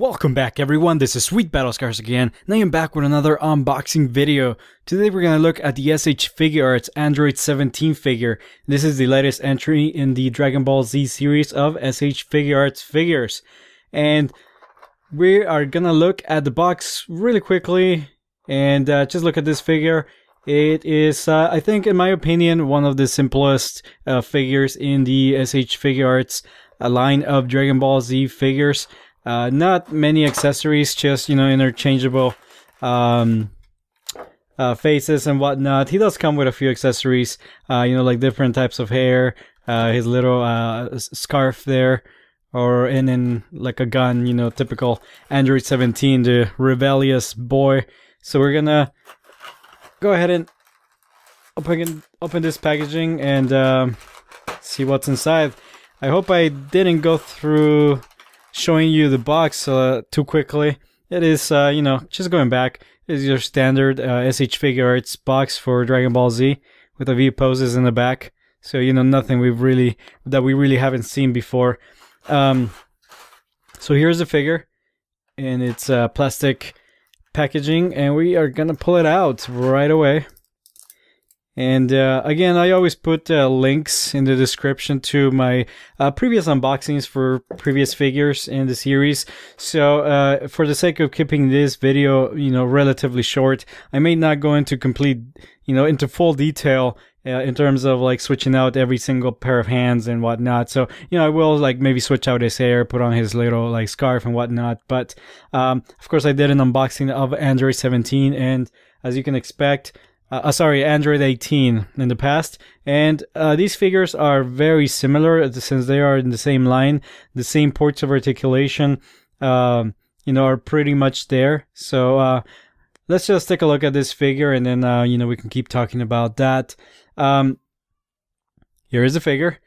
Welcome back everyone, this is SweetBattlescars again, and I am back with another unboxing video. Today we're going to look at the S.H.Figuarts Android 17 figure. This is the latest entry in the Dragon Ball Z series of S.H.Figuarts figures. And we are going to look at the box really quickly and just look at this figure. It is, I think in my opinion, one of the simplest figures in the S.H.Figuarts line of Dragon Ball Z figures. Not many accessories, just, interchangeable faces and whatnot. He does come with a few accessories, like different types of hair, his little scarf there, and then like a gun, typical Android 17, the rebellious boy. So we're gonna go ahead and open this packaging and see what's inside. I hope I didn't go through showing you the box too quickly. It is, just going back, is your standard S.H.Figuarts box for Dragon Ball Z with the V poses in the back. So, nothing we really haven't seen before. So here's the figure, and it's plastic packaging, and we are gonna pull it out right away. And again, I always put links in the description to my previous unboxings for previous figures in the series. So for the sake of keeping this video, relatively short, I may not go into into full detail in terms of like switching out every single pair of hands and whatnot. So, I will like maybe switch out his hair, put on his little like scarf and whatnot. But of course, I did an unboxing of Android 17, and as you can expect, Android 18 in the past, and these figures are very similar since they are in the same line. The same ports of articulation, are pretty much there. So let's just take a look at this figure, and then we can keep talking about that. Here is the figure,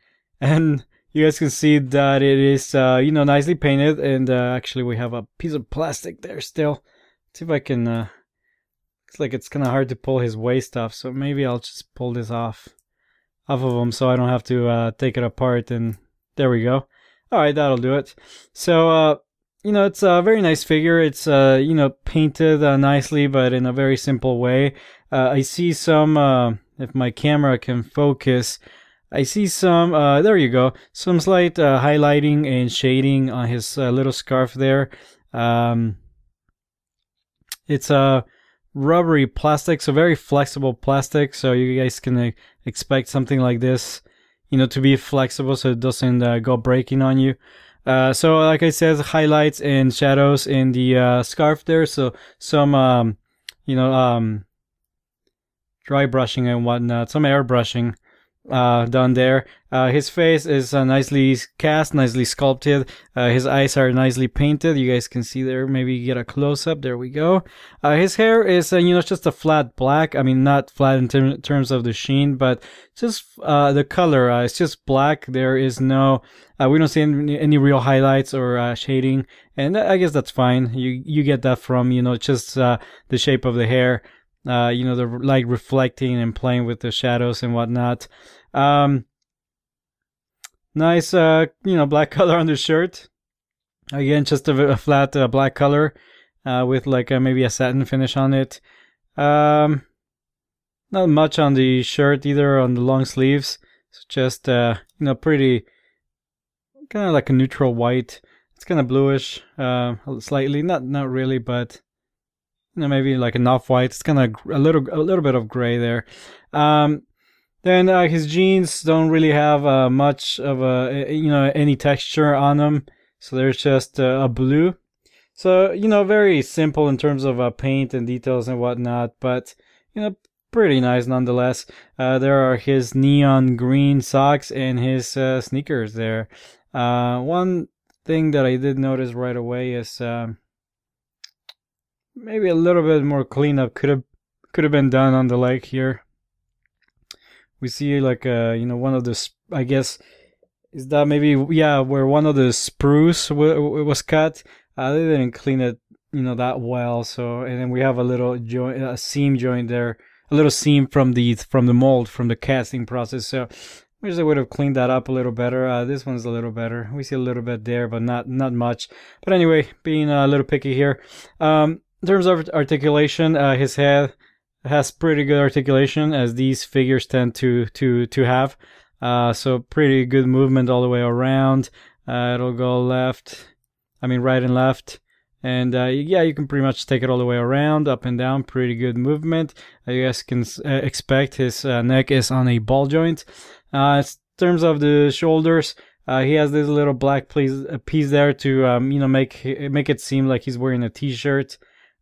and you guys can see that it is nicely painted, and actually we have a piece of plastic there still. Let's see if I can. Looks like it's kind of hard to pull his waist off, so maybe I'll just pull this off of him so I don't have to take it apart, and there we go. Alright, that'll do it. So, it's a very nice figure. It's, painted nicely, but in a very simple way. I see some, if my camera can focus, I see some, there you go, some slight highlighting and shading on his little scarf there. It's a rubbery plastic, so very flexible plastic, so you guys can expect something like this, to be flexible so it doesn't go breaking on you. So like I said, highlights and shadows in the scarf there, so some dry brushing and whatnot, some airbrushing done there. His face is nicely cast, nicely sculpted. His eyes are nicely painted. You guys can see there. Maybe get a close-up. There we go. His hair is, just a flat black. I mean, not flat in terms of the sheen, but just the color. It's just black. There is no, we don't see any real highlights or shading, and I guess that's fine. You get that from, just the shape of the hair. The light reflecting and playing with the shadows and whatnot. Nice, black color on the shirt. Again, just a flat black color with like maybe a satin finish on it. Not much on the shirt either, on the long sleeves. It's just, pretty, kind of like a neutral white. It's kind of bluish, slightly, not really, but maybe like an off-white. It's kind of a little bit of gray there. Then his jeans don't really have much of any texture on them, so there's just a blue. So very simple in terms of paint and details and whatnot, but pretty nice nonetheless. There are his neon green socks and his sneakers there. One thing that I did notice right away is maybe a little bit more cleanup could have been done on the leg here. We see like one of the, I guess, is that maybe, yeah, where one of the spruce was cut. They didn't clean it that well. So, and then we have a little joint, a seam joint there, a little seam from the mold, from the casting process. So Wish they would have cleaned that up a little better. This one's a little better. We see a little bit there, but not much. But anyway, being a little picky here. In terms of articulation, his head has pretty good articulation, as these figures tend to have. So pretty good movement all the way around. It'll go right and left. And yeah, you can pretty much take it all the way around, up and down. Pretty good movement. You guys can expect his neck is on a ball joint. In terms of the shoulders, he has this little black piece there to make it seem like he's wearing a t-shirt.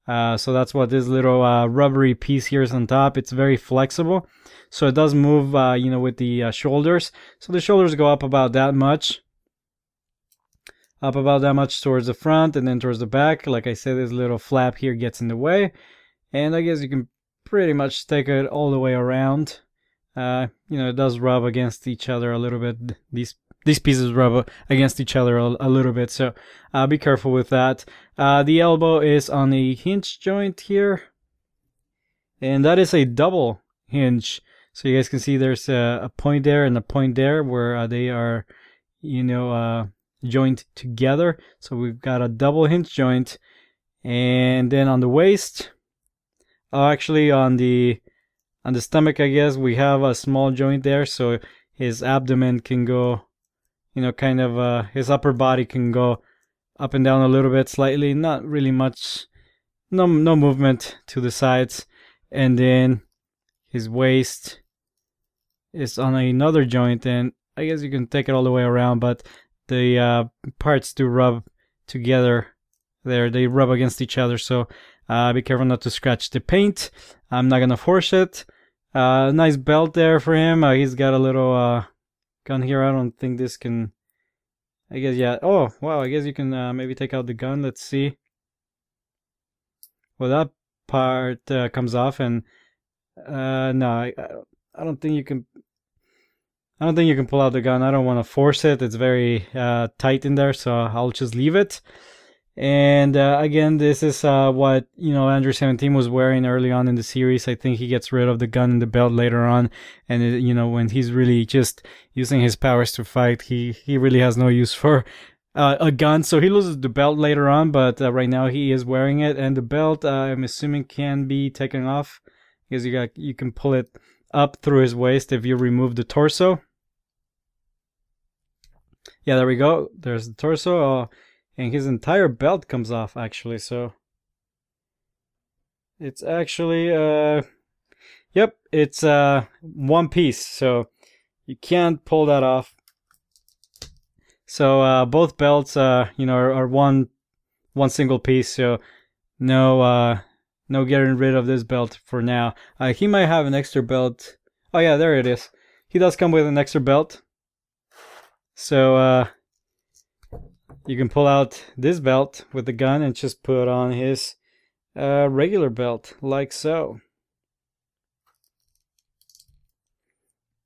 So that's what this little rubbery piece here is on top. It's very flexible, so it does move with the shoulders. So the shoulders go up about that much. Towards the front, and then towards the back. Like I said, this little flap here gets in the way, and I guess you can pretty much take it all the way around. It does rub against each other a little bit. These pieces rub against each other a little bit, so be careful with that. The elbow is on a hinge joint here, and that is a double hinge. So you guys can see there's a point there and a point there where they are, joined together. So we've got a double hinge joint, and then on the waist, actually on the stomach, I guess we have a small joint there, so his abdomen can go, his upper body can go up and down a little bit, slightly, not really much, no movement to the sides. And then his waist is on another joint, and I guess you can take it all the way around, but the parts do rub together there. They rub against each other, so be careful not to scratch the paint. I'm not gonna force it. Nice belt there for him. He's got a little gun here. I don't think this can, I guess, yeah. Oh wow, I guess you can maybe take out the gun. Let's see. Well, that part comes off, and no, I don't think you can. I don't think you can pull out the gun. I don't want to force it. It's very tight in there, so I'll just leave it. And again, this is what Android 17 was wearing early on in the series. I think he gets rid of the gun and the belt later on, and when he's really just using his powers to fight, he really has no use for a gun. So he loses the belt later on, but right now he is wearing it, and the belt I'm assuming can be taken off, because you can pull it up through his waist if you remove the torso. Yeah, there we go. There's the torso, and his entire belt comes off, actually. So it's actually, yep, it's one piece, so you can't pull that off. So both belts, are one single piece. So no getting rid of this belt for now. He might have an extra belt. Oh yeah, there it is. He does come with an extra belt. So you can pull out this belt with the gun and just put on his regular belt, like so.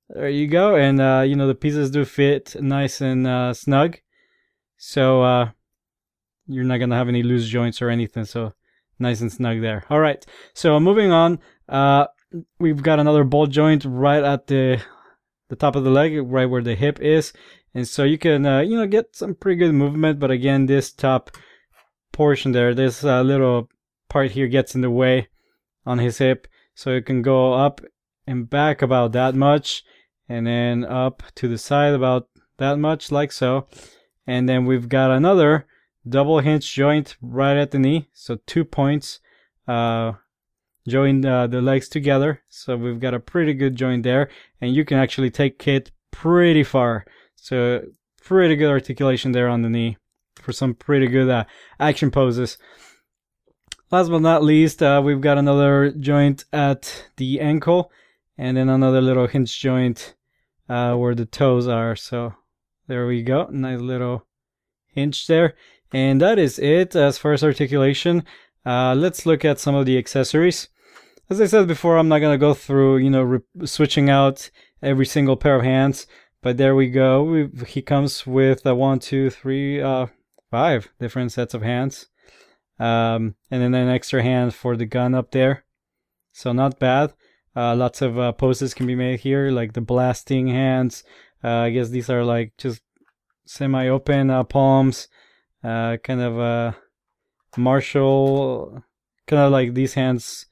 There you go. And the pieces do fit nice and snug, so you're not gonna have any loose joints or anything, so nice and snug there. All right, so moving on, we've got another ball joint right at the top of the leg, right where the hip is. And so you can, get some pretty good movement. But again, this top portion there, this little part here gets in the way on his hip. So it can go up and back about that much. And then up to the side about that much, like so. And then we've got another double hinge joint right at the knee. So 2 points join the legs together. So we've got a pretty good joint there. And you can actually take it pretty far. So pretty good articulation there on the knee for some pretty good action poses. Last but not least, we've got another joint at the ankle, and then another little hinge joint where the toes are. So there we go, nice little hinge there. And that is it as far as articulation. Let's look at some of the accessories. As I said before, I'm not gonna go through switching out every single pair of hands. But there we go. He comes with 1, 2, 3, 5 different sets of hands. And then an extra hand for the gun up there. So not bad. Lots of poses can be made here, like the blasting hands. I guess these are like just semi-open palms, kind of martial, kind of like these hands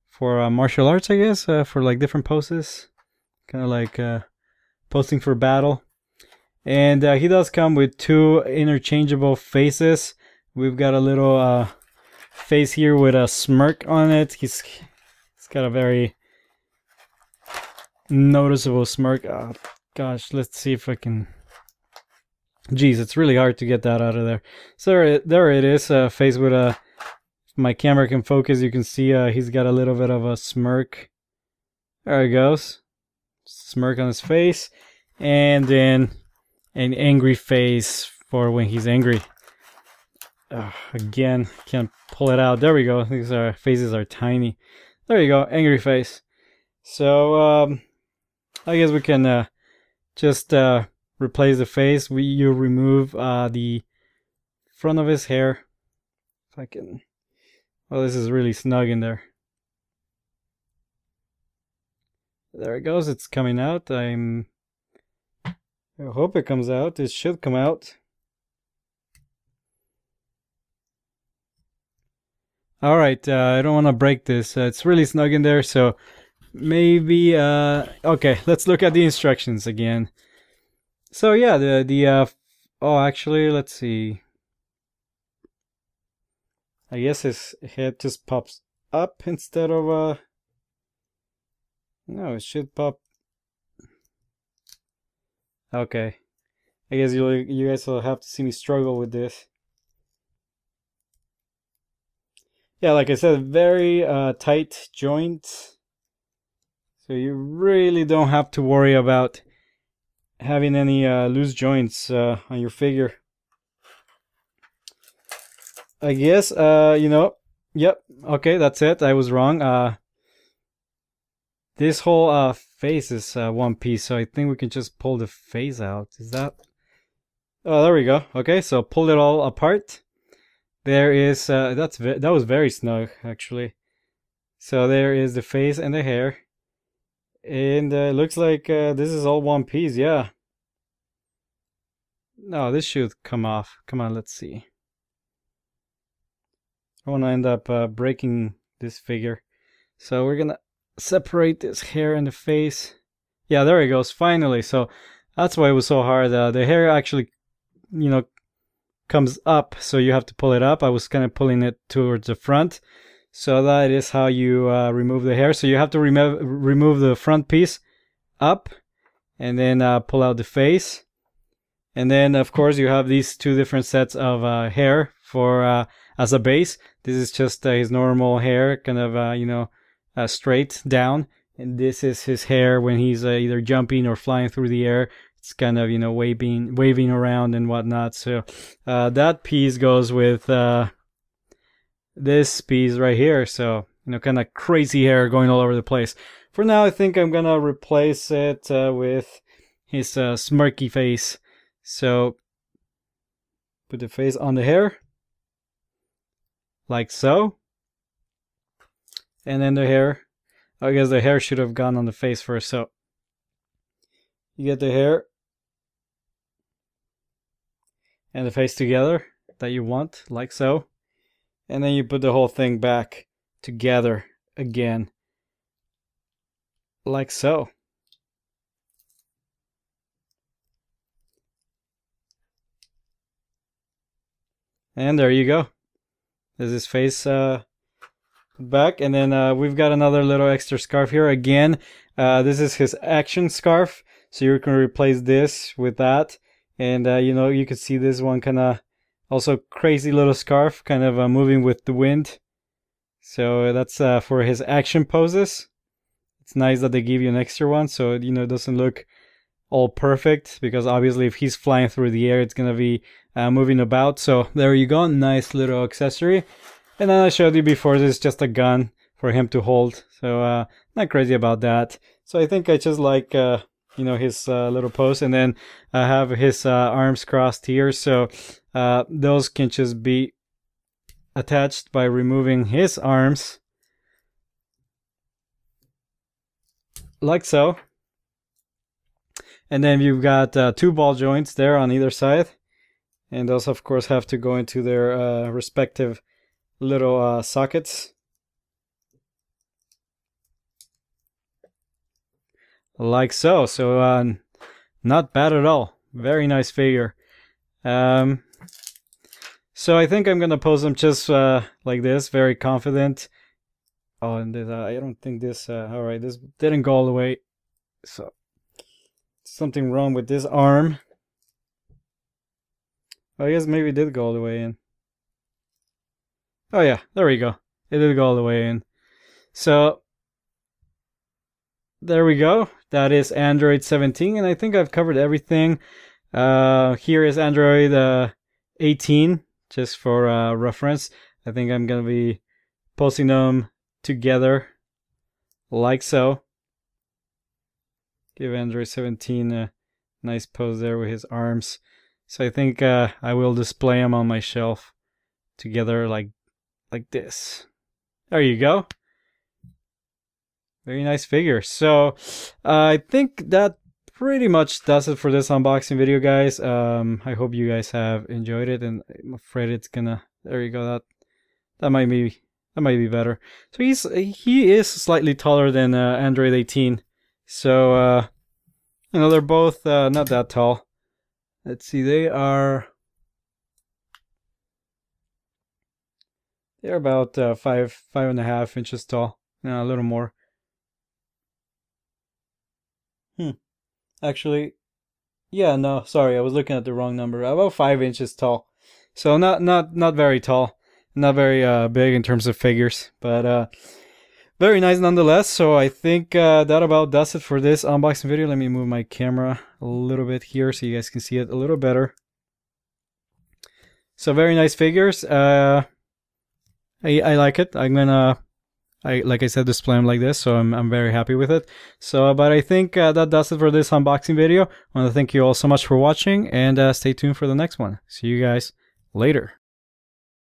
for martial arts, I guess, for like different poses, kind of like posing for battle. And he does come with 2 interchangeable faces. We've got a little face here with a smirk on it. He's got a very noticeable smirk. Oh, gosh, let's see if I can. Geez, it's really hard to get that out of there. So there it is, face with a. If my camera can focus, you can see he's got a little bit of a smirk. There it goes. Smirk on his face, and then an angry face for when he's angry. Again, can't pull it out. There we go. These faces are tiny. There you go, angry face. So I guess we can just replace the face. You remove the front of his hair. If I can. Well, this is really snug in there. There it goes. It's coming out. I hope it comes out. It should come out. Alright, I don't want to break this. It's really snug in there, so maybe... okay, let's look at the instructions again. So yeah, oh, actually, let's see. I guess his head just pops up instead of... No, it should pop... Okay. I guess you guys will have to see me struggle with this. Yeah, like I said, very tight joints. So you really don't have to worry about having any loose joints on your figure. I guess, you know, yep, okay, that's it. I was wrong. This whole face is one piece, so I think we can just pull the face out. Is that? Oh, there we go. Okay, so pull it all apart. There is that was very snug actually. So there is the face and the hair, and it looks like this is all one piece. Yeah. No, this should come off. Come on, let's see. I want to end up breaking this figure, so we're gonna separate this hair and the face. Yeah, there it goes. Finally. So that's why it was so hard. The hair actually, you know, comes up, so you have to pull it up. I was kind of pulling it towards the front, so that is how you remove the hair. So you have to remove the front piece up, and then pull out the face, and then of course you have these 2 different sets of hair for as a base. This is just his normal hair, kind of you know, straight down, and this is his hair when he's either jumping or flying through the air. It's kind of, you know, waving around and whatnot. So that piece goes with this piece right here. So, you know, kind of crazy hair going all over the place. For now, I think I'm gonna replace it with his smirky face. So put the face on the hair, like so, and then the hair. I guess the hair should have gone on the face first. So you get the hair and the face together that you want, like so. And then you put the whole thing back together again, like so. And there you go. There's his face back. And then we've got another little extra scarf here. Again, this is his action scarf. So you can replace this with that. And, you know, you can see this one kind of also crazy little scarf, kind of moving with the wind. So that's for his action poses. It's nice that they give you an extra one, so, you know, it doesn't look all perfect, because obviously if he's flying through the air, it's going to be moving about. So there you go, nice little accessory. And then I showed you before, this is just a gun for him to hold. So not crazy about that. So I think I just like, you know, his little pose. And then I have his arms crossed here. So those can just be attached by removing his arms. like so. And then you've got 2 ball joints there on either side. And those, of course, have to go into their respective little sockets. Like so. So, not bad at all. Very nice figure. So I think I'm gonna pose them just like this, very confident. Oh, and I don't think this. All right, this didn't go all the way. So something wrong with this arm. I guess maybe it did go all the way in. Oh yeah, there we go. It did go all the way in. So there we go. That is Android 17, and I think I've covered everything. Here is Android 18, just for reference. I think I'm gonna be posting them together, like so. Give Android 17 a nice pose there with his arms. So I think I will display them on my shelf together like this. There you go. Very nice figure. So I think that pretty much does it for this unboxing video, guys. I hope you guys have enjoyed it, and I'm afraid it's gonna. There you go. That might be better. So he is slightly taller than Android 18. So you know, they're both not that tall. Let's see, they're about 5.5 inches tall. No, a little more. Actually, yeah, no, sorry, I was looking at the wrong number. About 5 inches tall. So not very tall, not very big in terms of figures, but very nice nonetheless. So I think that about does it for this unboxing video. Let me move my camera a little bit here so you guys can see it a little better. So very nice figures. I like it. Like I said, display them like this, so I'm very happy with it. So, but I think that does it for this unboxing video. I want to thank you all so much for watching, and stay tuned for the next one. See you guys later.